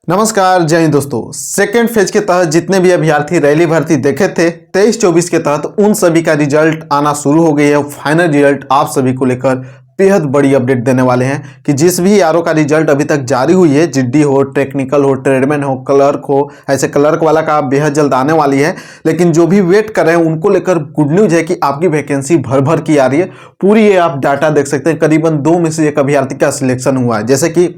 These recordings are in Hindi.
नमस्कार, जय हिंद दोस्तों। सेकेंड फेज के तहत जितने भी अभ्यर्थी रैली भर्ती देखे थे 23-24 के तहत उन सभी का रिजल्ट आना शुरू हो गई है। फाइनल रिजल्ट आप सभी को लेकर बेहद बड़ी अपडेट देने वाले हैं कि जिस भी आरओ का रिजल्ट अभी तक जारी हुई है, जीडी हो, टेक्निकल हो, ट्रेडमैन हो, क्लर्क हो, ऐसे क्लर्क वाला का बेहद जल्द आने वाली है। लेकिन जो भी वेट कर रहे हैं उनको लेकर गुड न्यूज है कि आपकी वैकेंसी भर भर की आ रही है। पूरी ये आप डाटा देख सकते हैं। करीबन 2 में से 1 अभ्यर्थी का सिलेक्शन हुआ है। जैसे कि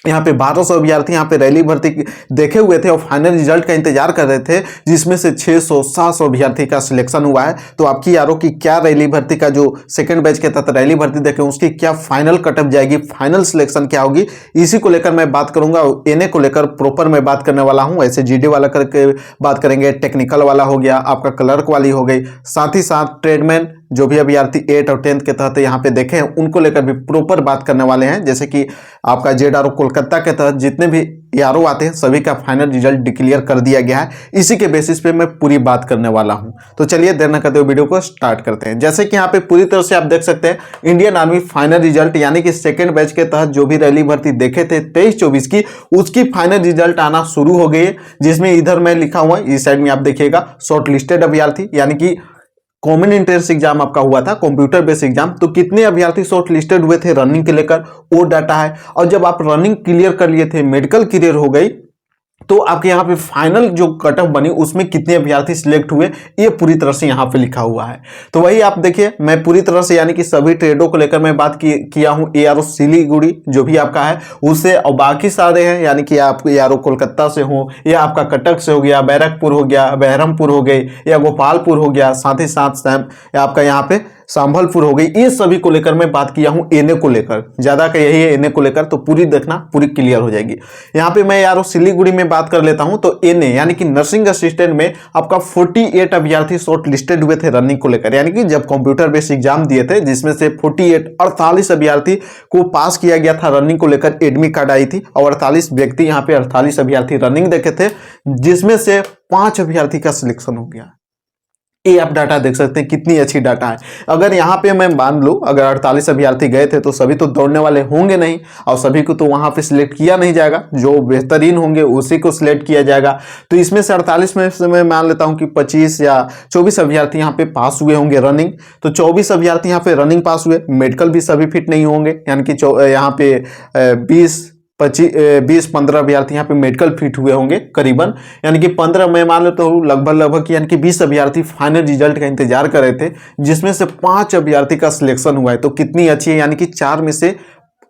यहाँ पे 1200 अभ्यर्थी यहाँ पे रैली भर्ती देखे हुए थे और फाइनल रिजल्ट का इंतजार कर रहे थे, जिसमें से 600-700 अभ्यर्थी का सिलेक्शन हुआ है। तो आपकी आरओ की क्या रैली भर्ती का जो सेकंड बैच के तहत रैली भर्ती देखे उसकी क्या फाइनल कटअप जाएगी, फाइनल सिलेक्शन क्या होगी, इसी को लेकर मैं बात करूंगा। एनए को लेकर प्रॉपर मैं बात करने वाला हूँ। ऐसे जीडी वाला करके बात करेंगे, टेक्निकल वाला हो गया, आपका क्लर्क वाली हो गई, साथ ही साथ ट्रेडमैन जो भी अभ्यर्थी 8 और 10th के तहत यहाँ पे देखे हैं उनको लेकर भी प्रॉपर बात करने वाले हैं। जैसे कि आपका जेडआरओ कोलकाता के तहत जितने भी आरओ आते हैं सभी का फाइनल रिजल्ट डिक्लेयर कर दिया गया है। इसी के बेसिस पे मैं पूरी बात करने वाला हूं। तो चलिए देर न करते हुए वीडियो को स्टार्ट करते हैं। जैसे कि यहाँ पे पूरी तरह से आप देख सकते हैं इंडियन आर्मी फाइनल रिजल्ट यानी कि सेकेंड बैच के तहत जो भी रैली भर्ती देखे थे 23-24 की, उसकी फाइनल रिजल्ट आना शुरू हो गई है। जिसमें इधर मैं लिखा हुआ है, इस साइड में आप देखिएगा शॉर्ट लिस्टेड अभ्यर्थी यानी कि कॉमन एंट्रेंस एग्जाम आपका हुआ था, कंप्यूटर बेस्ड एग्जाम। तो कितने अभ्यर्थी शॉर्ट लिस्टेड हुए थे रनिंग के लेकर वो डाटा है। और जब आप रनिंग क्लियर कर लिए थे, मेडिकल क्लियर हो गई, तो आपके यहाँ पे फाइनल जो कटअप बनी उसमें कितने अभ्यर्थी सिलेक्ट हुए ये पूरी तरह से यहाँ पे लिखा हुआ है। तो वही आप देखिए, मैं पूरी तरह से यानी कि सभी ट्रेडों को लेकर मैं बात किया हूँ। एआरओ सिलीगुड़ी जो भी आपका है उससे, और बाकी सारे हैं यानी कि आप एआरओ कोलकाता से हो या आपका कटक से हो गया, बैरकपुर हो गया, बहरमपुर हो गई या गोपालपुर हो गया, साथ ही साथ आपका यहाँ पे संभलपुर हो गई। ये सभी को लेकर मैं बात किया हूं। एनए को लेकर ज्यादा का यही है, एनए को लेकर तो पूरी देखना, पूरी क्लियर हो जाएगी। यहां पे मैं यारो सिलीगुड़ी में बात कर लेता हूं। तो एनए यानी कि नर्सिंग असिस्टेंट में आपका 48 अभ्यर्थी शॉर्ट लिस्टेड हुए थे रनिंग को लेकर, यानी कि जब कंप्यूटर बेस्ड एग्जाम दिए थे, जिसमें से 48 अभ्यर्थी को पास किया गया था रनिंग को लेकर, एडमिट कार्ड आई थी और 48 व्यक्ति यहाँ पे 48 अभ्यर्थी रनिंग देखे थे, जिसमें से 5 अभ्यर्थी का सिलेक्शन हो गया। ये आप डाटा देख सकते हैं कितनी अच्छी डाटा है। अगर यहाँ पे मैं मान लूँ अगर 48 अभ्यर्थी गए थे तो सभी तो दौड़ने वाले होंगे नहीं, और सभी को तो वहाँ पे सिलेक्ट किया नहीं जाएगा। जो बेहतरीन होंगे उसी को सिलेक्ट किया जाएगा। तो इसमें से 48 में से मैं मान लेता हूँ कि 25 या 24 अभ्यर्थी यहाँ पे पास हुए होंगे रनिंग। तो 24 अभ्यर्थी यहाँ पे रनिंग पास हुए, मेडिकल भी सभी फिट नहीं होंगे, यानी कि यहाँ पे 20-15 अभ्यर्थी यहाँ पे मेडिकल फिट हुए होंगे करीबन, यानी कि 15 मैं मान लेता हूँ लगभग यानी कि 20 अभ्यर्थी फाइनल रिजल्ट का इंतजार कर रहे थे, जिसमें से 5 अभ्यर्थी का सिलेक्शन हुआ है। तो कितनी अच्छी है, यानी कि 4 में से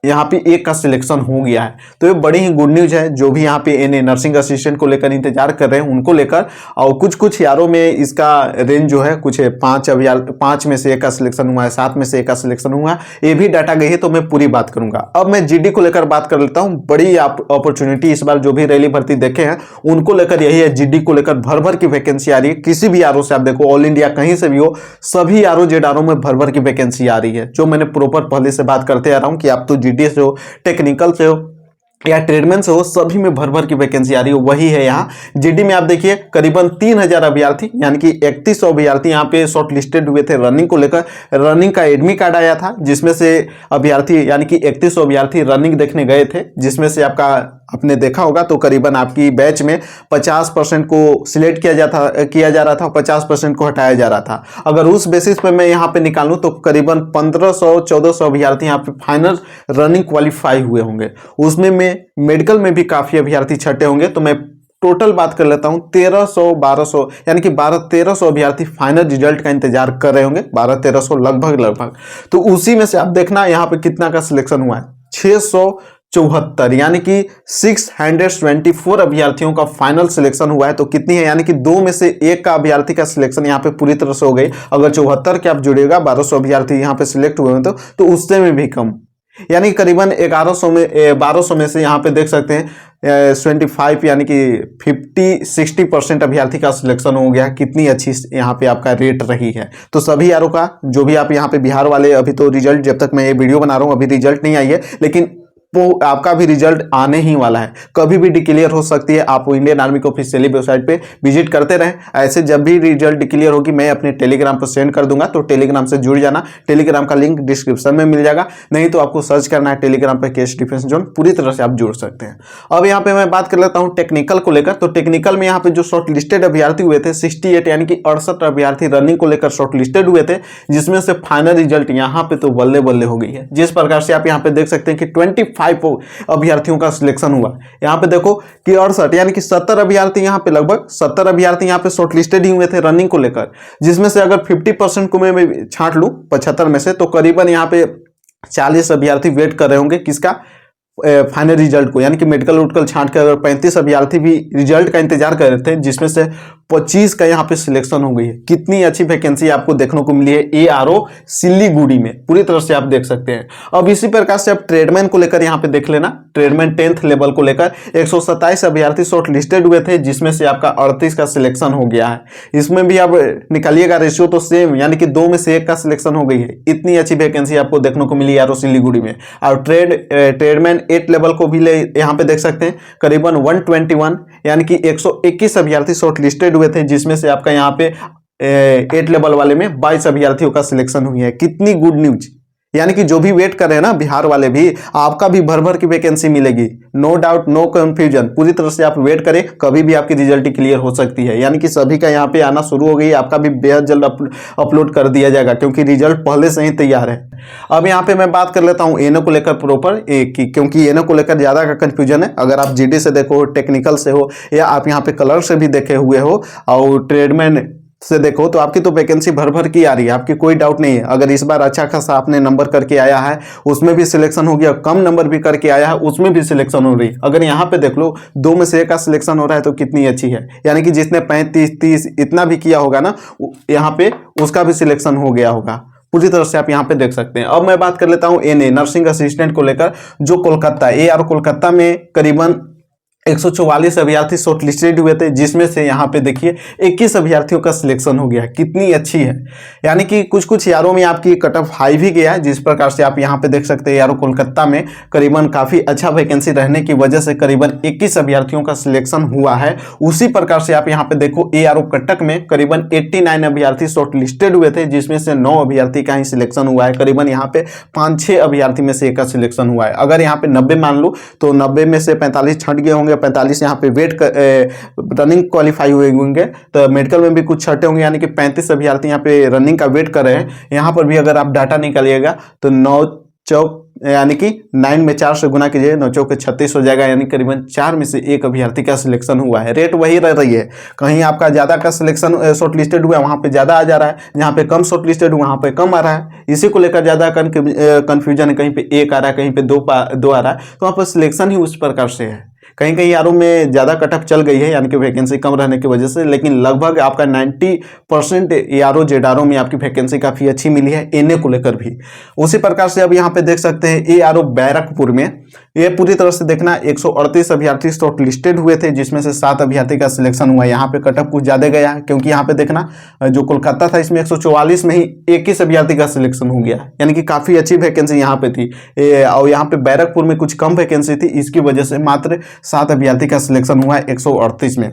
यहाँ पे 1 का सिलेक्शन हो गया है। तो ये बड़ी ही गुड न्यूज है। जो भी यहाँ पे एनए नर्सिंग असिस्टेंट को लेकर इंतजार कर रहे हैं उनको लेकर, और कुछ यारों में इसका रेंज जो है कुछ 5 में से 1 का सिलेक्शन हुआ है, 7 में से 1 का सिलेक्शन हुआ है, ये भी डाटा गई है। तो मैं पूरी बात करूंगा। अब मैं जीडी को लेकर बात कर लेता हूँ। बड़ी अपॉर्चुनिटी इस बार जो भी रैली भर्ती देखे हैं उनको लेकर यही है। जीडी को लेकर भर भर की वैकेंसी आ रही है। किसी भी आरओ से आप देखो, ऑल इंडिया कहीं से भी हो, सभी आरओ जेडआरओ में भर भर की वैकेंसी आ रही है। जो मैंने प्रॉपर पहले से बात करते आ रहा हूँ कि आप तो जीडी से हो, टेक्निकल से हो या ट्रेडमैन से हो, सभी में भर भर की वैकेंसी आ रही है। वही है यहाँ जीडी में। आप देखिए करीबन 3000 अभ्यर्थी यानी कि 3100 अभ्यर्थी यहाँ पे शॉर्ट लिस्टेड हुए थे रनिंग को लेकर। रनिंग का एडमिट कार्ड आया था, जिसमें से अभ्यर्थी यानी कि 3100 अभ्यर्थी रनिंग देखने गए थे, जिसमें से आपने देखा होगा तो करीबन आपकी बैच में 50% को सिलेक्ट किया जा रहा था, 50% को हटाया जा रहा था। अगर उस बेसिस पे मैं यहाँ पे निकालूं तो करीबन 1500-1400 अभ्यर्थी यहाँ पे फाइनल रनिंग क्वालिफाई हुए होंगे। उसमें मेडिकल में भी काफी अभ्यर्थी छटे होंगे। तो मैं टोटल बात कर लेता हूं 1300-1200 यानी कि 1200-1300 अभ्यर्थी फाइनल रिजल्ट का इंतजार कर रहे होंगे, 1200-1300 लगभग। तो उसी में से आप देखना यहाँ पे कितना का सिलेक्शन हुआ है, 674 यानी कि 624 अभ्यर्थियों का फाइनल सिलेक्शन हुआ है। तो कितनी है, यानी कि 2 में से 1 का अभ्यर्थी का सिलेक्शन यहाँ पे पूरी तरह से हो गई। अगर 74 के आप जुड़ेगा, 1200 अभ्यर्थी यहाँ पे सिलेक्ट हुए हैं तो उससे में भी कम, यानी करीबन 1200 में से यहाँ पे देख सकते हैं 25 यानी कि 50-60% अभ्यर्थी का सिलेक्शन हो गया। कितनी अच्छी यहाँ पे आपका रेट रही है। तो सभी यारों का जो भी आप यहाँ पे बिहार वाले, अभी तो रिजल्ट जब तक मैं ये वीडियो बना रहा हूँ अभी रिजल्ट नहीं आई है, लेकिन वो आपका भी रिजल्ट आने ही वाला है, कभी भी डिक्लेयर हो सकती है। आप इंडियन आर्मी को ऑफिशियली वेबसाइट पे विजिट करते रहें। ऐसे जब भी रिजल्ट डिक्लेयर होगी मैं अपने टेलीग्राम पर सेंड कर दूंगा, तो टेलीग्राम से जुड़ जाना। टेलीग्राम का लिंक डिस्क्रिप्शन में मिल जाएगा, नहीं तो आपको सर्च करना है टेलीग्राम पे केस डिफेंस जोन, पूरी तरह से आप जुड़ सकते हैं। अब यहाँ पे मैं बात कर लेता हूँ टेक्निकल को लेकर। तो टेक्निकल में यहाँ पे जो शॉर्ट लिस्टेड अभ्यर्थी हुए थे 68 यानी कि 68 अभ्यर्थी रनिंग को लेकर शॉर्ट लिस्टेड हुए थे, जिसमें से फाइनल रिजल्ट यहाँ पे तो बल्ले बल्ले हो गई है। जिस प्रकार से आप यहाँ पे देख सकते हैं कि 25 अभ्यर्थियों का सिलेक्शन हुआ। यहाँ पे देखो कि 68 यानी कि 70 अभ्यर्थी, यहाँ पे लगभग 70 अभ्यर्थी यहाँ पे शॉर्ट लिस्टेड ही हुए थे रनिंग को लेकर, जिसमें से अगर 50% को मैं छांट लूं 75 में से, तो करीबन यहाँ पे 40 अभ्यर्थी वेट कर रहे होंगे किसका, फाइनल रिजल्ट को। यानी कि मेडिकल उटकल छांट कर अगर 35 अभ्यर्थी भी रिजल्ट का इंतजार कर रहे थे, जिसमें से 25 का यहाँ पे सिलेक्शन हो गई है। कितनी अच्छी वैकेंसी आपको देखने को मिली है ARO सिल्लीगुड़ी में, पूरी तरह से आप देख सकते हैं। अब इसी प्रकार से आप ट्रेडमैन को लेकर यहाँ पे देख लेना। ट्रेडमैन 10th लेवल को लेकर 127 अभ्यर्थी शॉर्ट लिस्टेड हुए थे, जिसमें से आपका 38 का सिलेक्शन हो गया है। इसमें भी आप निकालिएगा रेशियो तो सेम, यानी कि 2 में से 1 का सिलेक्शन हो गई है। इतनी अच्छी वैकेंसी आपको देखने को मिली ARO सिल्लीगुड़ी में। और ट्रेडमैन 8 लेवल को भी ले यहाँ पे देख सकते हैं, करीबन 121 यानी कि 121 अभ्यर्थी शॉर्ट लिस्टेड हुए थे, जिसमें से आपका यहाँ पे 8 लेवल वाले में 22 अभ्यर्थियों का सिलेक्शन हुई है। कितनी गुड न्यूज, यानी कि जो भी वेट कर रहे हैं ना बिहार वाले भी, आपका भी भर भर की वैकेंसी मिलेगी। नो डाउट, नो कंफ्यूजन, पूरी तरह से आप वेट करें, कभी भी आपकी रिजल्ट क्लियर हो सकती है। यानी कि सभी का यहाँ पे आना शुरू हो गई, आपका भी बेहद जल्द अपलोड कर दिया जाएगा, क्योंकि रिजल्ट पहले से ही तैयार है। अब यहाँ पे मैं बात कर लेता हूँ एनओ को लेकर प्रॉपर, क्योंकि एनओ को लेकर ज्यादा का कंफ्यूजन है। अगर आप जीडी से देखो, टेक्निकल से हो, या आप यहाँ पे कलर से भी देखे हुए हो और ट्रेडमैन से देखो, तो आपकी तो वैकेंसी भर भर की आ रही है, आपकी कोई डाउट नहीं है। अगर इस बार अच्छा खासा आपने नंबर करके आया है, उसमें भी सिलेक्शन हो गया, कम नंबर भी करके आया है, उसमें भी सिलेक्शन हो रही। अगर यहाँ पे देख लो 2 में से 1 का सिलेक्शन हो रहा है, तो कितनी अच्छी है। यानी कि जिसने 35, 30 इतना भी किया होगा ना, यहाँ पे उसका भी सिलेक्शन हो गया होगा। पूरी तरह से आप यहाँ पे देख सकते हैं। अब मैं बात कर लेता हूँ एनए नर्सिंग असिस्टेंट को लेकर, जो कोलकाता ARO कोलकाता में करीबन 144 अभ्यर्थी शॉर्ट लिस्टेड हुए थे, जिसमें से यहाँ पे देखिए 21 अभ्यर्थियों का सिलेक्शन हो गया। कितनी अच्छी है, यानी कि कुछ कुछ यारों में आपकी कट ऑफ हाई भी गया है। जिस प्रकार से आप यहाँ पे देख सकते हैं, यारो कोलकाता में करीबन काफी अच्छा वैकेंसी रहने की वजह से करीबन 21 अभ्यर्थियों का सिलेक्शन हुआ है। उसी प्रकार से आप यहाँ पे देखो ARO कटक में करीबन 89 अभ्यर्थी शॉर्ट लिस्टेड हुए थे, जिसमें से 9 अभ्यर्थी का ही सिलेक्शन हुआ है। करीबन यहाँ पे 5-6 अभ्यर्थी में से 1 का सिलेक्शन हुआ है। अगर यहाँ पे 90 मान लो, तो 90 में से 45 छट गए होंगे, 45 यहाँ पे वेट रनिंग क्वालिफाई हुए होंगे। तो मेडिकल में भी कुछ छठे होंगे, यानी कि 35 अभ्यर्थी यहाँ पे रनिंग का वेट कर रहे हैं। यहाँ पर भी अगर आप डाटा निकालिएगा तो 9 चौक यानी कि 9 में 4 से गुना कीजिए, 9 चौक 36 हो जाएगा। यानी करीबन 4 में से 1 अभ्यर्थी का सिलेक्शन हुआ है। रेट वही रह रही है, कहीं आपका ज्यादा का सिलेक्शन शॉर्ट लिस्टेड हुआ वहां पे ज्यादा आ जा रहा है, जहां पे कम शॉर्ट लिस्टेड हुआ वहां पे कम आ रहा है। इसी को लेकर ज्यादा कंफ्यूजन है, कहीं पे 1 आ रहा है, कहीं पे 2 आ रहा है। तो वहां पर सिलेक्शन ही उस प्रकार से है। कहीं कहीं यारों में ज़्यादा कटअप चल गई है, यानी कि वैकेंसी कम रहने की वजह से, लेकिन लगभग आपका 90% ARO जेडारो में आपकी वैकेंसी काफ़ी अच्छी मिली है, एनए को लेकर भी। उसी प्रकार से अब यहाँ पे देख सकते हैं ARO बैरकपुर में, ये पूरी तरह से देखना 138 अभ्यर्थी शॉर्ट लिस्टेड हुए थे, जिसमें से 7 अभ्यर्थी का सिलेक्शन हुआ। यहाँ पे कटअप कुछ ज़्यादा गया है, क्योंकि यहाँ पे देखना जो कोलकाता था इसमें 144 में ही 21 अभ्यर्थी का सिलेक्शन हो गया, यानी कि काफ़ी अच्छी वैकेंसी यहाँ पे थी। और यहाँ पे बैरकपुर में कुछ कम वैकेंसी थी, इसकी वजह से मात्र 7 अभ्यर्थी का सिलेक्शन हुआ है 138 में।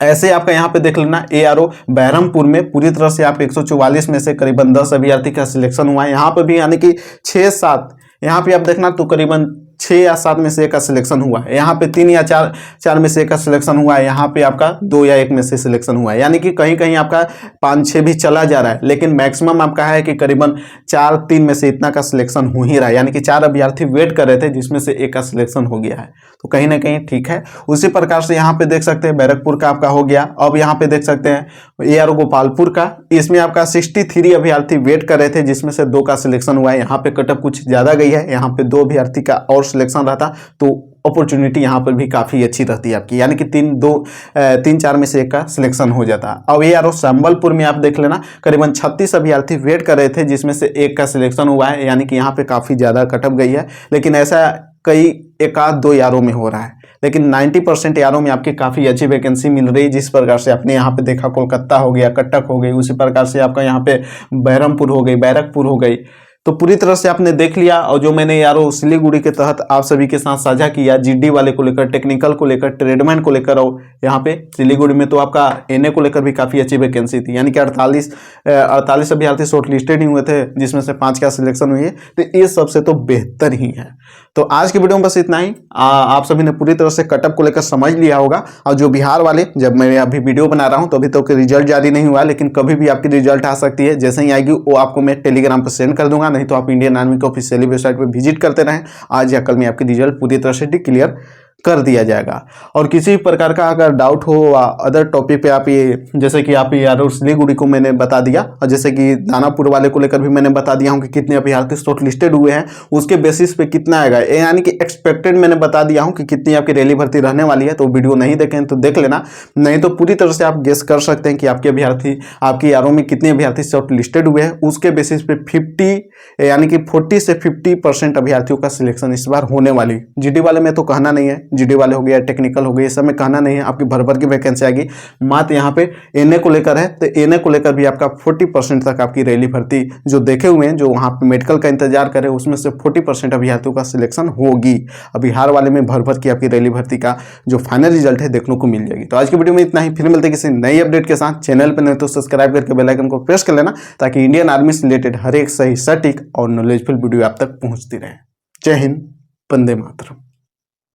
ऐसे आपका यहाँ पे देख लेना ARO बहरमपुर में पूरी तरह से आप 144 में से करीबन 10 अभ्यर्थी का सिलेक्शन हुआ है। यहाँ पे भी यानी कि 6-7, यहाँ पे आप देखना तो करीबन 6 या 7 में से 1 का सिलेक्शन हुआ है। यहाँ पे 3 या 4 में से 1 का सिलेक्शन हुआ है। यहाँ पे आपका 2 या 1 में से सिलेक्शन हुआ है, यानी कि कहीं कहीं आपका 5-6 भी चला जा रहा है, लेकिन मैक्सिमम आपका है कि करीबन 4-3 में से इतना का सिलेक्शन हो ही रहा है। यानी कि 4 अभ्यर्थी वेट कर रहे थे, जिसमें से 1 का सिलेक्शन हो गया है, तो कहीं ना कहीं ठीक है। उसी प्रकार से यहाँ पे देख सकते हैं बैरकपुर का आपका हो गया। अब यहाँ पे देख सकते हैं ARO गोपालपुर का, इसमें आपका 63 अभ्यर्थी वेट कर रहे थे, जिसमें से 2 का सिलेक्शन हुआ है। यहाँ पे कटअप कुछ ज्यादा गई है, यहाँ पे 2 अभ्यर्थी का और सिलेक्शन रहता तो अपॉर्चुनिटी यहाँ पर भी काफ़ी अच्छी रहती है आपकी, यानी कि 3-4 में से 1 का सिलेक्शन हो जाता। अब ARO संबलपुर में आप देख लेना करीबन 36 अभ्यर्थी वेट कर रहे थे, जिसमें से 1 का सिलेक्शन हुआ है, यानी कि यहाँ पे काफ़ी ज़्यादा कटअप गई है। लेकिन ऐसा कई 1-2 यारों में हो रहा है, लेकिन 90% यारों में आपकी काफ़ी अच्छी वैकेंसी मिल रही है। जिस प्रकार से आपने यहाँ पे देखा कोलकाता हो गया, कटक हो गई, उसी प्रकार से आपका यहाँ पे बहरमपुर हो गई, बैरकपुर हो गई, तो पूरी तरह से आपने देख लिया, और जो मैंने यारो सिलीगुड़ी के तहत आप सभी के साथ साझा किया जीडी वाले को लेकर, टेक्निकल को लेकर, ट्रेडमैन को लेकर, और यहाँ पे सिलीगुड़ी में तो आपका एनए को लेकर भी काफ़ी अच्छी वैकेंसी थी, यानी कि 48 अभ्यर्थी शॉर्ट लिस्टेड ही हुए थे, जिसमें से 5 का सिलेक्शन हुई है। तो ये सबसे तो बेहतर ही है। तो आज की वीडियो में बस इतना ही। आप सभी ने पूरी तरह से कटअप को लेकर समझ लिया होगा। और जो बिहार वाले, जब मैं अभी वीडियो बना रहा हूँ तो अभी तो रिजल्ट जारी नहीं हुआ, लेकिन कभी भी आपकी रिजल्ट आ सकती है। जैसे ही आएगी वो आपको मैं टेलीग्राम पर सेंड कर दूंगा, नहीं तो आप इंडियन आर्मी के ऑफिशियली वेबसाइट पर विजिट करते रहें। आज या कल में आपकी रिजल्ट पूरी तरह से क्लियर कर दिया जाएगा। और किसी प्रकार का अगर डाउट हो अदर टॉपिक पे, आप ये जैसे कि आप यार सिलीगुड़ी को मैंने बता दिया, और जैसे कि दानापुर वाले को लेकर भी मैंने बता दिया हूँ कि कितने अभ्यर्थी शॉर्ट लिस्टेड हुए हैं, उसके बेसिस पे कितना आएगा, यानी कि एक्सपेक्टेड मैंने बता दिया हूँ कि कितनी आपकी रैली भर्ती रहने वाली है। तो वीडियो नहीं देखें तो देख लेना, नहीं तो पूरी तरह से आप गेस कर सकते हैं कि आपके अभ्यर्थी, आपकी यारों में कितने अभ्यर्थी शॉर्ट लिस्टेड हुए हैं। उसके बेसिस पे 50 यानी कि 40 से 50% अभ्यर्थियों का सिलेक्शन इस बार होने वाली। जीडी वाले में तो कहना नहीं है, जीडी वाले हो गया, टेक्निकल हो गया, इस सब में कहना नहीं है, आपकी भर भर की वैकेंसी आएगी। मात्र यहाँ पे एनए को लेकर है, तो एनए को लेकर भी आपका 40% तक आपकी रैली भर्ती जो देखे हुए हैं, जो वहाँ पे मेडिकल का इंतजार करे, उसमें से 40% अभ्यर्थियों का सिलेक्शन होगी। अब बिहार वाले में भर भर की आपकी रैली भर्ती का जो फाइनल रिजल्ट है देखने को मिल जाएगी। तो आज की वीडियो में इतना ही, फिर मिलते हैं किसी नई अपडेट के साथ। चैनल पर नहीं तो सब्सक्राइब करके बेल आइकन को प्रेस कर लेना, ताकि इंडियन आर्मी से रिलेटेड हर एक सही, सटीक और नॉलेजफुल वीडियो आप तक पहुंचती रहे। जय हिंद, वंदे मातरम।